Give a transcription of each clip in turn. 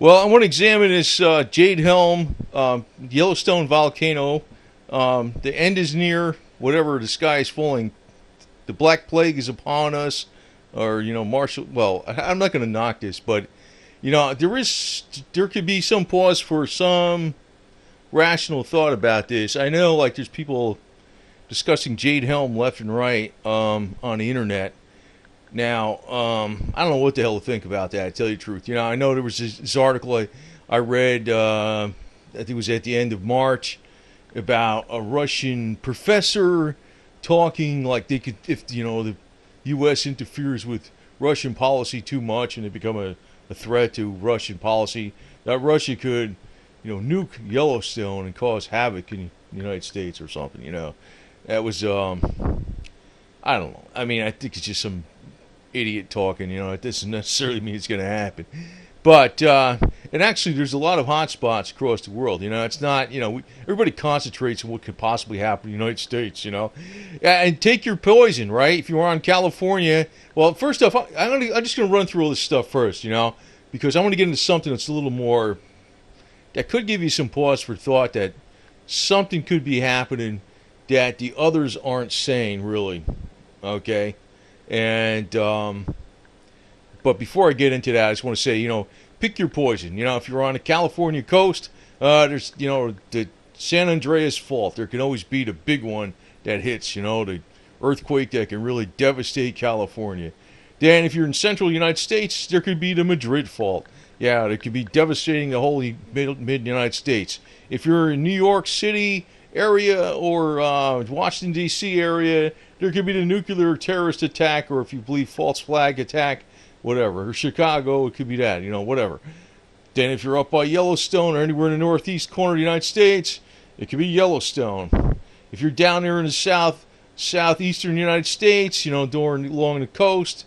Well, I want to examine this Jade Helm Yellowstone volcano. The end is near. Whatever, the sky is falling. The Black Plague is upon us. Or, Marshall. Well, I'm not going to knock this, but, there could be some pause for some rational thought about this. I know, like, there's people discussing Jade Helm left and right on the internet. Now, I don't know what the hell to think about that, to tell you the truth. I know there was this article I read, I think it was at the end of March, about a Russian professor talking like they could, if, the U.S. interferes with Russian policy too much and they become a threat to Russian policy, that Russia could, nuke Yellowstone and cause havoc in the United States or something, That was, I don't know. I mean, I think it's just some idiot talking. It doesn't necessarily mean it's going to happen. But, and actually, there's a lot of hot spots across the world. It's not, everybody concentrates on what could possibly happen in the United States, And take your poison, right? If you are on California, well, first off, I'm just going to run through all this stuff first, because I want to get into something that's a little more, that could give you some pause for thought that something could be happening that the others aren't saying, really. Okay? And, but before I get into that, I just want to say, pick your poison. If you're on the California coast, there's, the San Andreas fault. There can always be the big one that hits, the earthquake that can really devastate California. Then if you're in central United States, there could be the Madrid fault. Yeah, it could be devastating the whole mid-United States. If you're in New York City area or Washington, D.C. area, there could be the nuclear terrorist attack, or if you believe false flag attack, whatever. Or Chicago, it could be that, whatever. Then if you're up by Yellowstone or anywhere in the northeast corner of the United States, it could be Yellowstone. If you're down there in the southeastern United States, along the coast,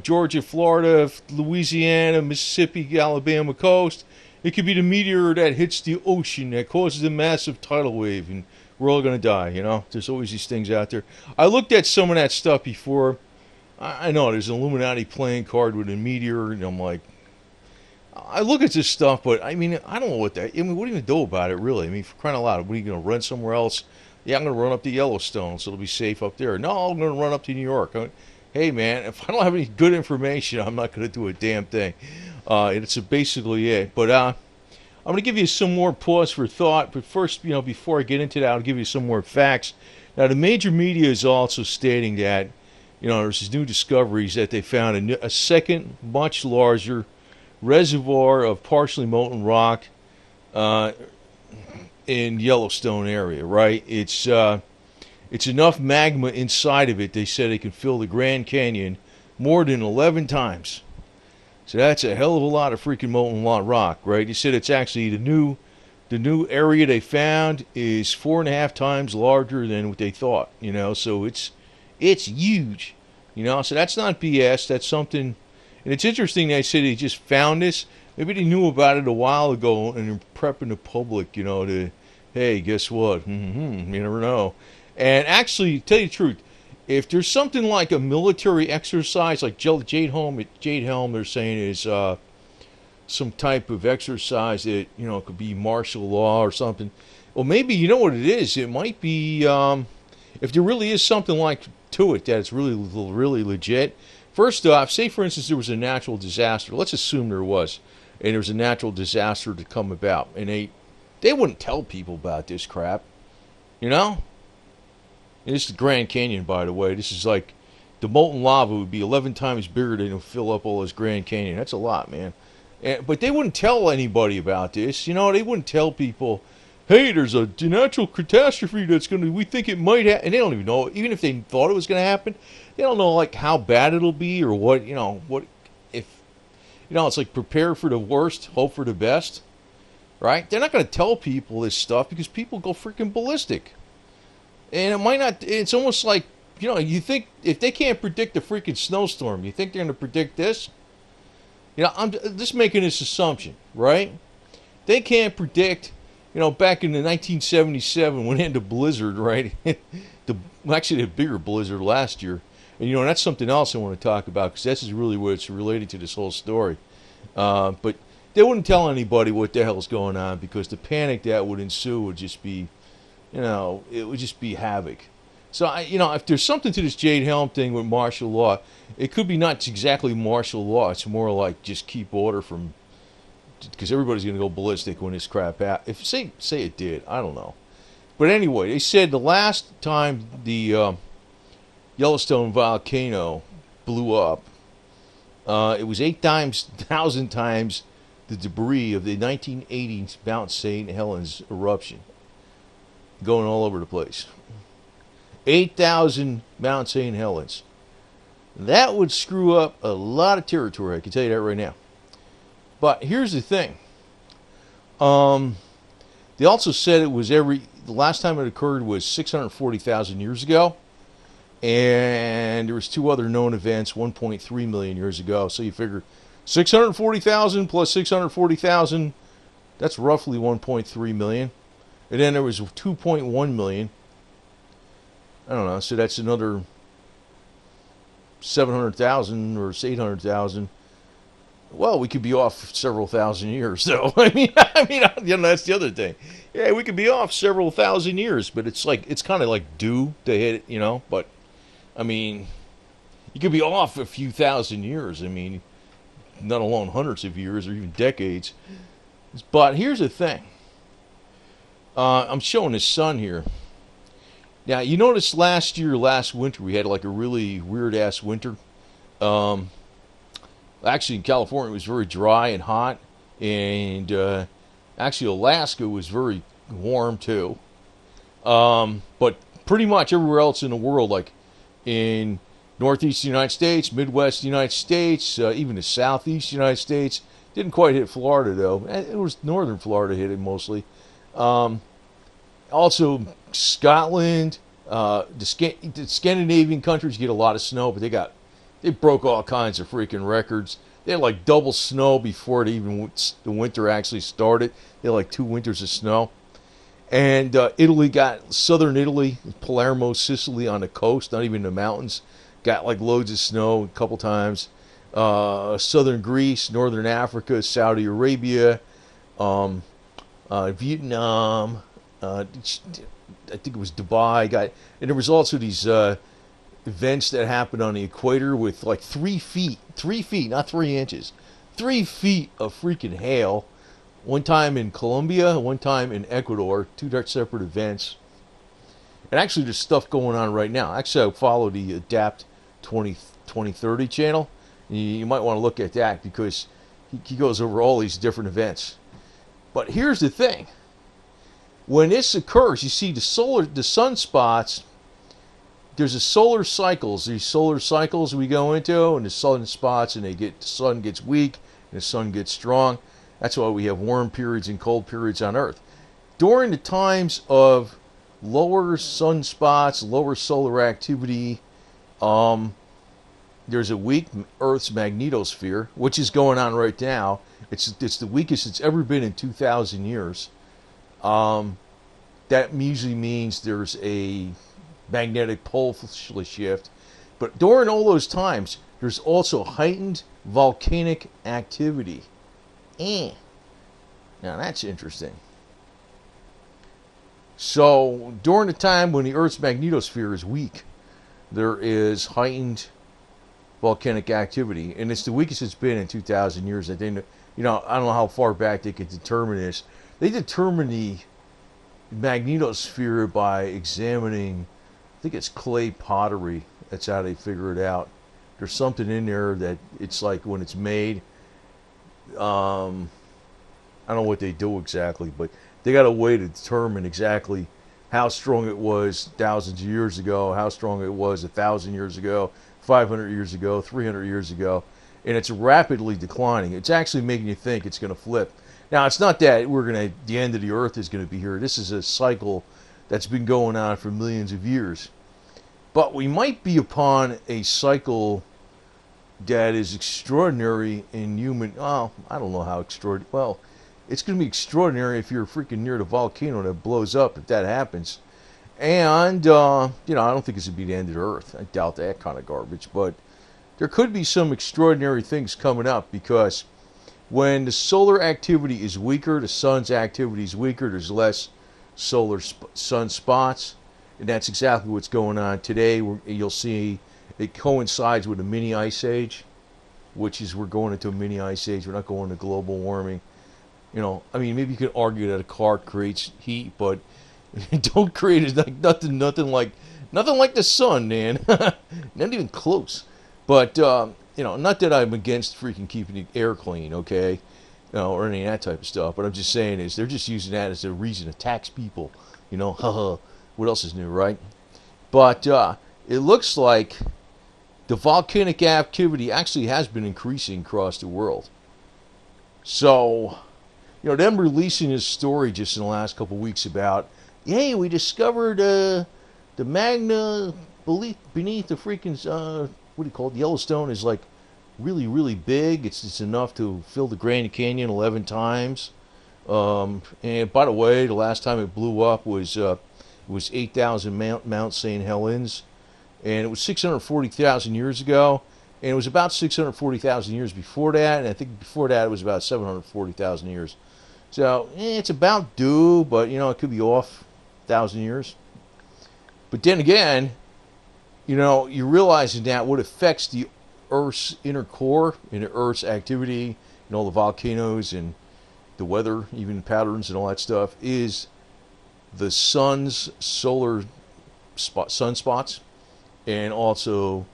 Georgia, Florida, Louisiana, Mississippi, Alabama coast, it could be the meteor that hits the ocean that causes a massive tidal wave, and we're all going to die, There's always these things out there. I looked at some of that stuff before. I know there's an Illuminati playing card with a meteor, and I'm like, I look at this stuff, but I mean, I don't know what what are you going to do about it, really? I mean, for crying out loud, what are you going to run somewhere else? Yeah, I'm going to run up to Yellowstone, so it'll be safe up there. No, I'm going to run up to New York. Hey, man, if I don't have any good information, I'm not going to do a damn thing. It's basically it. But I'm going to give you some more pause for thought. But first, before I get into that, I'll give you some more facts. Now, the major media is also stating that, there's these new discoveries that they found a second, much larger reservoir of partially molten rock in Yellowstone area, right? It's enough magma inside of it, they said it can fill the Grand Canyon more than 11 times. So that's a hell of a lot of freaking molten rock, right? He said it's actually the new area they found is 4.5 times larger than what they thought, so it's huge, so that's not BS, that's something. And it's interesting they said they just found this. Maybe they knew about it a while ago and they're prepping the public, to, hey, guess what? You never know. And actually, to tell you the truth, if there's something like a military exercise, like Jade Helm, they're saying is some type of exercise that, could be martial law or something. Well, maybe you know what it is. It might be, if there really is something like to it that's really, really legit. First off, say for instance there was a natural disaster. Let's assume there was, and there was a natural disaster to come about, and they wouldn't tell people about this crap, And this is the Grand Canyon, by the way. This is like the molten lava would be 11 times bigger than to fill up all this Grand Canyon. That's a lot, man. But they wouldn't tell anybody about this. They wouldn't tell people, hey, there's a natural catastrophe that's we think it might happen. And they don't even know. Even if they thought it was going to happen, they don't know, like, how bad it'll be or what, what if, it's like prepare for the worst, hope for the best, right? They're not going to tell people this stuff because people go freaking ballistic. And it might not, it's almost like, you think if they can't predict a freaking snowstorm, you think they're going to predict this? I'm just making this assumption, right? They can't predict, back in the 1977 when it had the blizzard, right? Actually, the bigger blizzard last year. And, that's something else I want to talk about because this is really what's related to this whole story. But they wouldn't tell anybody what the hell's going on because the panic that would ensue would just be, it would just be havoc. So, if there's something to this Jade Helm thing with martial law, it could be not exactly martial law. It's more like just keep order from, because everybody's going to go ballistic when this crap happens. If say it did, I don't know. But anyway, they said the last time the Yellowstone volcano blew up, it was 8,000 times the debris of the 1980 Mount St. Helens eruption, going all over the place. 8,000 Mount St. Helens. That would screw up a lot of territory, I can tell you that right now. But here's the thing. They also said it was the last time it occurred was 640,000 years ago. And there was 2 other known events 1.3 million years ago. So you figure 640,000 plus 640,000, that's roughly 1.3 million. And then there was 2.1 million. I don't know, so that's another 700,000 or 800,000. Well, we could be off several thousand years, though. I mean, that's the other thing. Yeah, we could be off several thousand years, but it's kind of like due to hit it, But I mean, you could be off a few thousand years. I mean, not alone hundreds of years or even decades. But here's the thing. I'm showing the sun here. Now, you notice last winter, we had like a really weird-ass winter. Actually, in California, it was very dry and hot. And actually, Alaska was very warm, too. But pretty much everywhere else in the world, like in Northeast United States, Midwest United States, even the Southeast United States, didn't quite hit Florida, though. It was northern Florida hit it mostly. Also, Scotland, the Scandinavian countries get a lot of snow, but they broke all kinds of freaking records. They had like double snow before the winter actually started. They had like 2 winters of snow. And Italy got, southern Italy, Palermo, Sicily on the coast, not even the mountains, got like loads of snow a couple times. Southern Greece, northern Africa, Saudi Arabia, Vietnam, I think it was Dubai. And there was also these events that happened on the equator with like 3 feet, not 3 inches, 3 feet of freaking hail. One time in Colombia, one time in Ecuador, 2 separate events. And actually there's stuff going on right now. Actually, I follow the Adapt 2030 channel. You might want to look at that because he goes over all these different events. But here's the thing. When this occurs, you see the sunspots, there's a solar cycles. These solar cycles we go into, and the sunspots, and the sun gets weak, and the sun gets strong. That's why we have warm periods and cold periods on Earth. During the times of lower sunspots, lower solar activity, there's a weak Earth's magnetosphere, which is going on right now. It's the weakest it's ever been in 2,000 years. That usually means there's a magnetic pole shift. But during all those times, there's also heightened volcanic activity. Now that's interesting. So during the time when the Earth's magnetosphere is weak, there is heightened volcanic activity, and it's the weakest it's been in 2,000 years. I don't know how far back they could determine this. They determine the magnetosphere by examining, I think it's clay pottery. That's how they figure it out. There's something in there that it's like when it's made. I don't know what they do exactly, but they got a way to determine exactly how strong it was thousands of years ago, how strong it was 1,000 years ago, 500 years ago, 300 years ago, and it's rapidly declining. It's actually making you think it's going to flip. Now, it's not that the end of the Earth is going to be here. This is a cycle that's been going on for millions of years. But we might be upon a cycle that is extraordinary in human. Oh, I don't know how extraordinary. Well, it's going to be extraordinary if you're freaking near the volcano that blows up, if that happens. And, I don't think it's going to be the end of the Earth. I doubt that kind of garbage. But there could be some extraordinary things coming up because When the solar activity is weaker, the sun's activity is weaker, there's less sunspots. And that's exactly what's going on today. You'll see it coincides with a mini ice age, which is we're going into a mini ice age. We're not going to global warming. You know, I mean, maybe you could argue that a car creates heat, but don't create it like nothing like the sun, man. Not even close. But you know, not that I'm against freaking keeping the air clean, okay, you know, or any of that type of stuff. But I'm just saying is they're just using that as a reason to tax people. You know, haha. What else is new, right? But it looks like the volcanic activity actually has been increasing across the world. So, you know, them releasing this story just in the last couple of weeks about, hey, we discovered the magna beneath the freaking, what do you call it, Yellowstone is like really, really big. It's enough to fill the Grand Canyon 11 times. And by the way, the last time it blew up was 8,000 Mount St. Helens, and it was 640,000 years ago, and it was about 640,000 years before that, and I think before that it was about 740,000 years. So it's about due, but you know, it could be off 1,000 years. But then again, you know, you're realizing that what affects the Earth's inner core and the Earth's activity and all the volcanoes and the weather, even patterns and all that stuff, is the sun's solar sunspots and also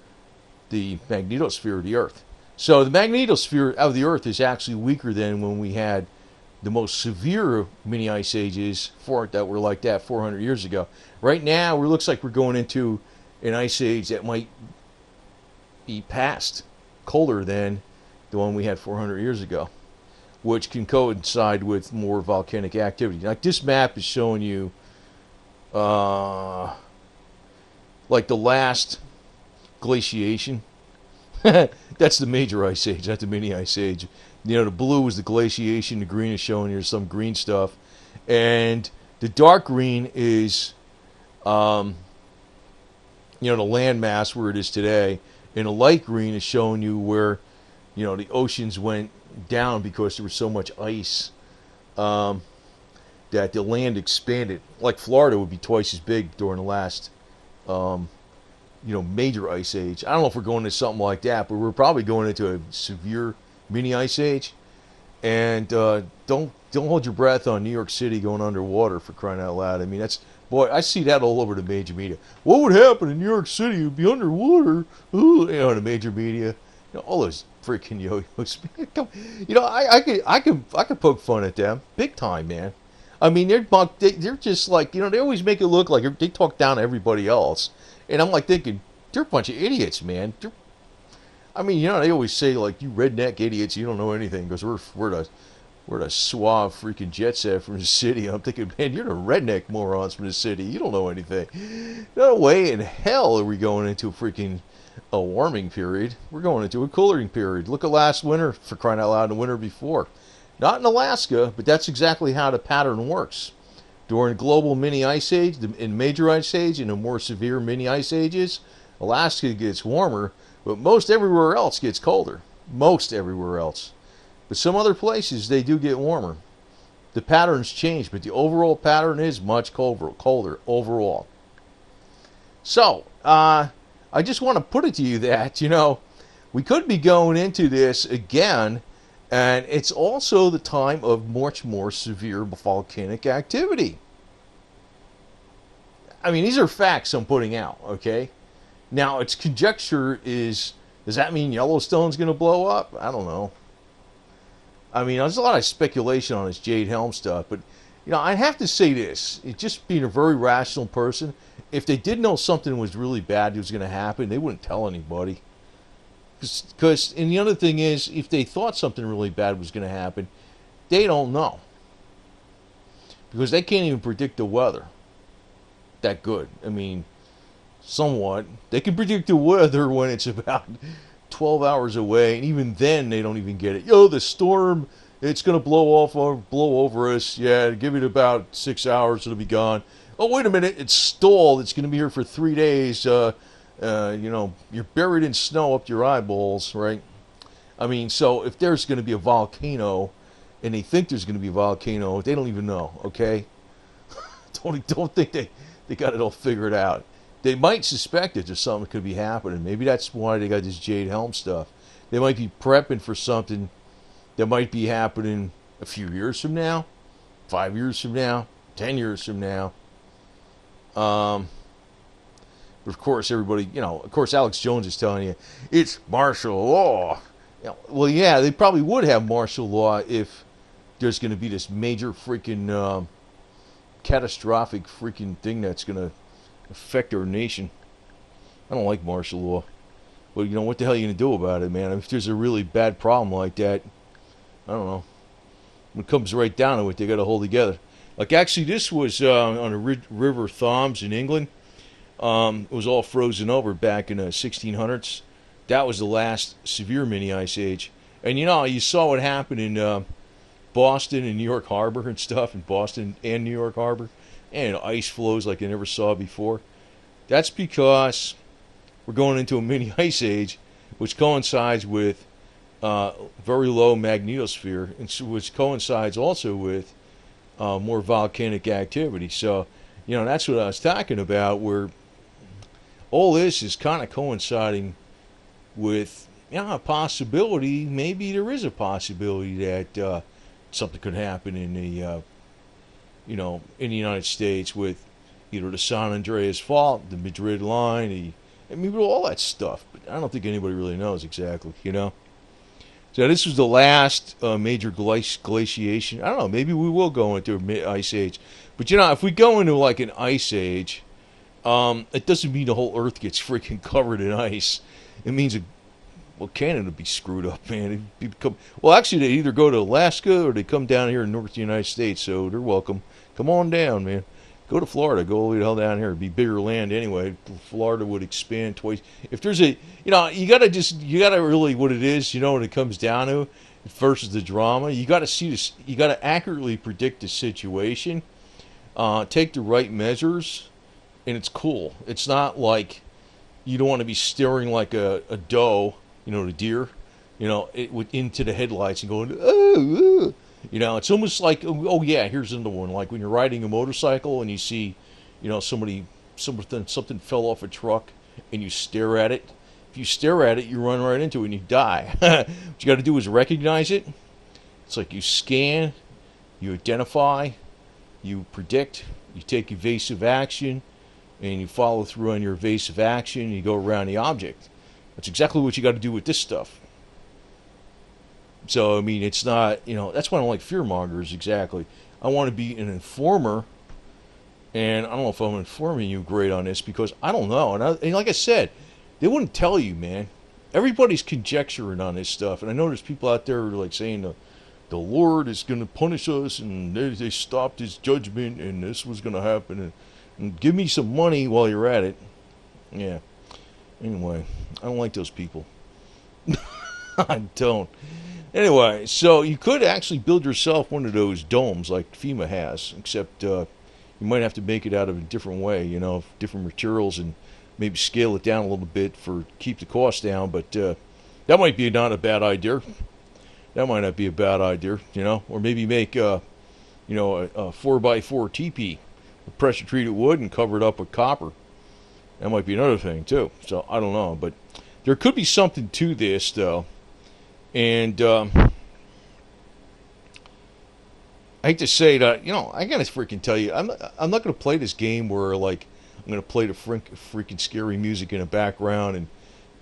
the magnetosphere of the Earth. So the magnetosphere of the Earth is actually weaker than when we had the most severe mini ice ages that were like that 400 years ago. Right now, it looks like we're going into an ice age that might be past colder than the one we had 400 years ago, which can coincide with more volcanic activity. Like this map is showing you like the last glaciation. That's the major ice age, not the mini ice age. You know, the blue is the glaciation, the green is showing you some green stuff, and the dark green is you know, the landmass where it is today, and the light green is showing you where, you know, the oceans went down because there was so much ice that the land expanded. Like Florida would be twice as big during the last you know, major ice age. I don't know if we're going into something like that, but we're probably going into a severe mini ice age. And don't hold your breath on New York City going underwater, for crying out loud. I mean, that's, boy, I see that all over the major media. What would happen in New York City? It would be underwater. Ooh, you know, the major media, you know, all those freaking yo-yos. You know, I could poke fun at them big time, man. I mean, they're just like, you know, they always make it look like they talk down to everybody else, and I'm like thinking they're a bunch of idiots, man. I mean, you know, they always say like, you redneck idiots, you don't know anything, because we're the suave freaking jet set from the city. I'm thinking, man, you're the redneck morons from the city. You don't know anything. No way in hell are we going into a warming period. We're going into a cooling period. Look at last winter, for crying out loud, the winter before. Not in Alaska, but that's exactly how the pattern works. During global mini ice age, in major ice age, and the more severe mini ice ages, Alaska gets warmer, but most everywhere else gets colder. Most everywhere else. But some other places, they do get warmer. The patterns change, but the overall pattern is much colder overall. So, I just want to put it to you that, you know, we could be going into this again, and it's also the time of much more severe volcanic activity. I mean, these are facts I'm putting out, okay? Now, its conjecture is, does that mean Yellowstone's going to blow up? I don't know. I mean, there's a lot of speculation on this Jade Helm stuff, but, you know, I have to say this. It just being a very rational person, if they did know something was really bad that was going to happen, they wouldn't tell anybody. Because, and the other thing is, if they thought something really bad was going to happen, they don't know. Because they can't even predict the weather that good. I mean, somewhat. They can predict the weather when it's about 12 hours away, and even then they don't even get it. Yo, the storm, it's going to blow over us. Yeah, give it about 6 hours, it'll be gone. Oh, wait a minute, it's stalled. It's going to be here for 3 days. You know, you're buried in snow up to your eyeballs, right? I mean, so if there's going to be a volcano, and they think there's going to be a volcano, they don't even know. Okay, don't think they got it all figured out. They might suspect that there's something that could be happening. Maybe that's why they got this Jade Helm stuff. They might be prepping for something that might be happening a few years from now, 5 years from now, 10 years from now. But of course, everybody, of course, Alex Jones is telling you it's martial law. Well, yeah, they probably would have martial law if there's going to be this major freaking catastrophic freaking thing that's going to affect our nation. I don't like martial law. But, what the hell are you going to do about it, man? If there's a really bad problem like that, I don't know. When it comes right down to it, they got to hold together. Like, actually, this was on the River Thames in England. It was all frozen over back in the 1600s. That was the last severe mini ice age. And you saw what happened in Boston and New York Harbor and stuff, in Boston and New York Harbor, and ice flows like you never saw before. That's because we're going into a mini ice age, which coincides with very low magnetosphere, and which coincides also with more volcanic activity. So, that's what I was talking about, where all this is kind of coinciding with a possibility. Maybe there is a possibility that something could happen in the in the United States with either the San Andreas Fault, the Madrid line, all that stuff. But I don't think anybody really knows exactly. So this was the last major glaciation. I don't know. Maybe we will go into an ice age. But if we go into like an ice age, it doesn't mean the whole Earth gets freaking covered in ice. It means Canada would be screwed up, man. Actually, they either go to Alaska or they come down here in North United States, so they're welcome. Come on down, man. Go to Florida. Go all the way the hell down here. It'd be bigger land anyway. Florida would expand twice. If there's you gotta really, what it is, when it comes down to versus the drama, you gotta see this. You gotta accurately predict the situation, take the right measures, and it's cool. It's not like you don't want to be staring like a doe, the deer, into the headlights and going, oh. It's almost like, oh yeah, here's another one. Like when you're riding a motorcycle and you see, something fell off a truck and you stare at it. If you stare at it, you run right into it and you die. What you got to do is recognize it. It's like you scan, you identify, you predict, you take evasive action, and you follow through on your evasive action, and you go around the object. That's exactly what you got to do with this stuff. So, it's not, that's why I don't like fear-mongers exactly. I want to be an informer, and I don't know if I'm informing you great on this, because I don't know. And like I said, they wouldn't tell you, man. Everybody's conjecturing on this stuff, and I know there's people out there who are like saying the Lord is going to punish us, and they stopped his judgment, and this was going to happen, and give me some money while you're at it. Yeah. Anyway, I don't like those people. I don't. Anyway, so you could actually build yourself one of those domes like FEMA has, except you might have to make it out of a different way, different materials, and maybe scale it down a little bit keep the cost down. But that might be not a bad idea. That might not be a bad idea, or maybe make a 4x4 teepee, pressure treated wood, and cover it up with copper. That might be another thing too. So I don't know, but there could be something to this though. And I hate to say that, I gotta freaking tell you, I'm not gonna play this game where like I'm gonna play the freaking scary music in the background and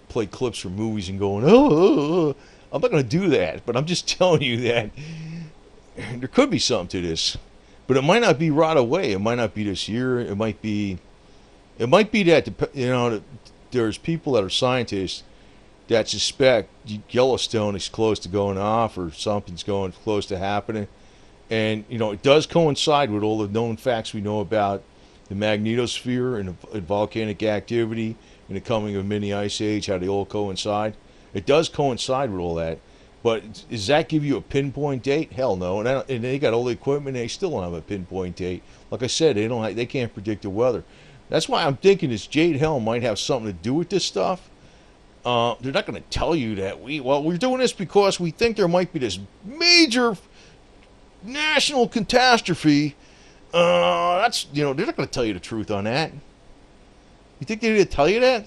play clips from movies and going, oh. I'm not gonna do that. But I'm just telling you that there could be something to this, but it might not be right away. It might not be this year. It might be that there's people that are scientists that suspect Yellowstone is close to going off or something's going close to happening. And, it does coincide with all the known facts we know about the magnetosphere and the volcanic activity and the coming of mini ice age, how they all coincide. It does coincide with all that. But does that give you a pinpoint date? Hell no. And they got all the equipment, and they still don't have a pinpoint date. Like I said, they can't predict the weather. That's why I'm thinking this Jade Helm might have something to do with this stuff. They're not going to tell you that we're doing this because we think there might be this major national catastrophe. They're not going to tell you the truth on that. You think they're going to tell you that?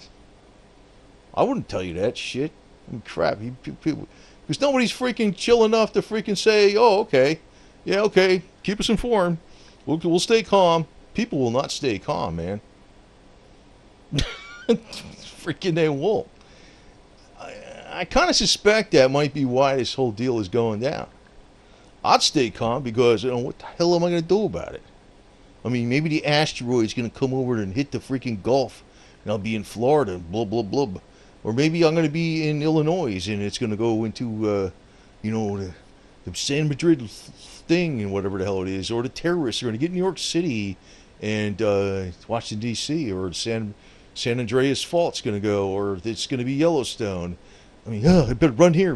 I wouldn't tell you that shit. I mean, crap. Because nobody's freaking chill enough to freaking say, oh, okay. Yeah, okay. Keep us informed. We'll stay calm. People will not stay calm, man. Freaking they won't. I kind of suspect that might be why this whole deal is going down. I'd stay calm because, what the hell am I going to do about it? I mean, maybe the asteroid's going to come over and hit the freaking Gulf, and I'll be in Florida, blah, blah, blah. Or maybe I'm going to be in Illinois, and it's going to go into, the San Madrid thing, and whatever the hell it is. Or the terrorists are going to get New York City and Washington, D.C., or San Andreas Fault's going to go, or it's going to be Yellowstone. I mean, I better run here.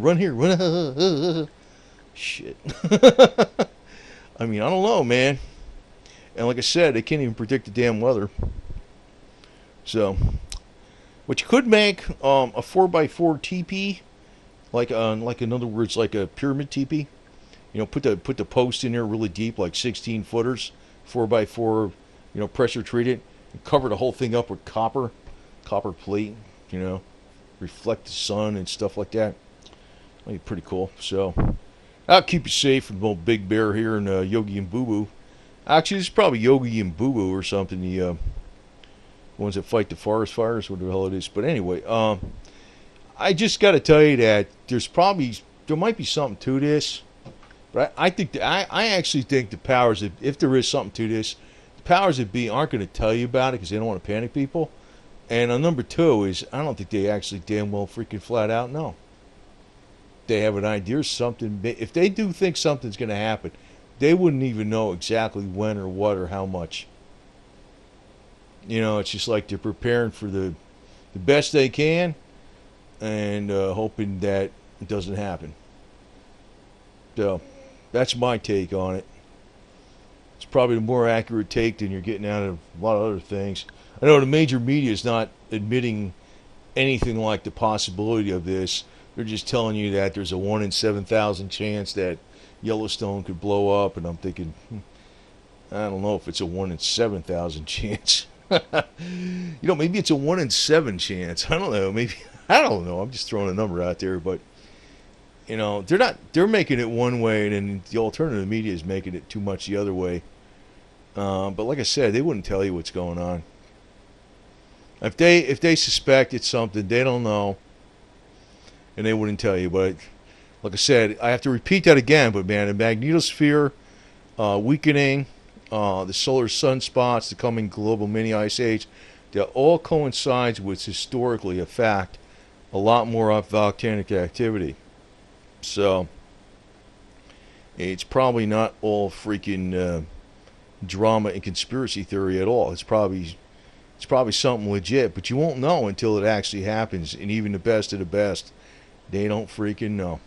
Shit. I mean, I don't know, man. And like I said, they can't even predict the damn weather. So, what you could make a 4x4 teepee, like in other words, like a pyramid teepee. Put the post in there really deep, like 16 footers, 4x4. Pressure treat it, and cover the whole thing up with copper plate. Reflect the sun and stuff like that. That'd be pretty cool. So, I'll keep you safe from old Big Bear here and Yogi and Boo Boo. Actually, it's probably Yogi and Boo Boo or something. The ones that fight the forest fires, whatever the hell it is. But anyway, I just got to tell you that there might be something to this. But I actually think the powers that, if there is something to this, the powers that be aren't going to tell you about it because they don't want to panic people. And number two is, I don't think they actually damn well freaking flat out know. They have an idea of something. If they do think something's going to happen, they wouldn't even know exactly when or what or how much. It's just like they're preparing for the best they can and hoping that it doesn't happen. So, that's my take on it. It's probably a more accurate take than you're getting out of a lot of other things. I know the major media is not admitting anything like the possibility of this. They're just telling you that there's a 1 in 7,000 chance that Yellowstone could blow up, and I'm thinking, I don't know if it's a 1 in 7,000 chance. Maybe it's a 1 in 7 chance. I don't know. I don't know. I'm just throwing a number out there, but they're making it one way, and then the alternative media is making it too much the other way. But like I said, they wouldn't tell you what's going on. If they suspect it's something, they don't know, and they wouldn't tell you. But like I said, I have to repeat that again. But man, the magnetosphere weakening, the solar sunspots, the coming global mini ice age, that all coincides with historically a fact, a lot more volcanic activity. So it's probably not all freaking drama and conspiracy theory at all. It's probably something legit, but you won't know until it actually happens. And even the best of the best, they don't freaking know.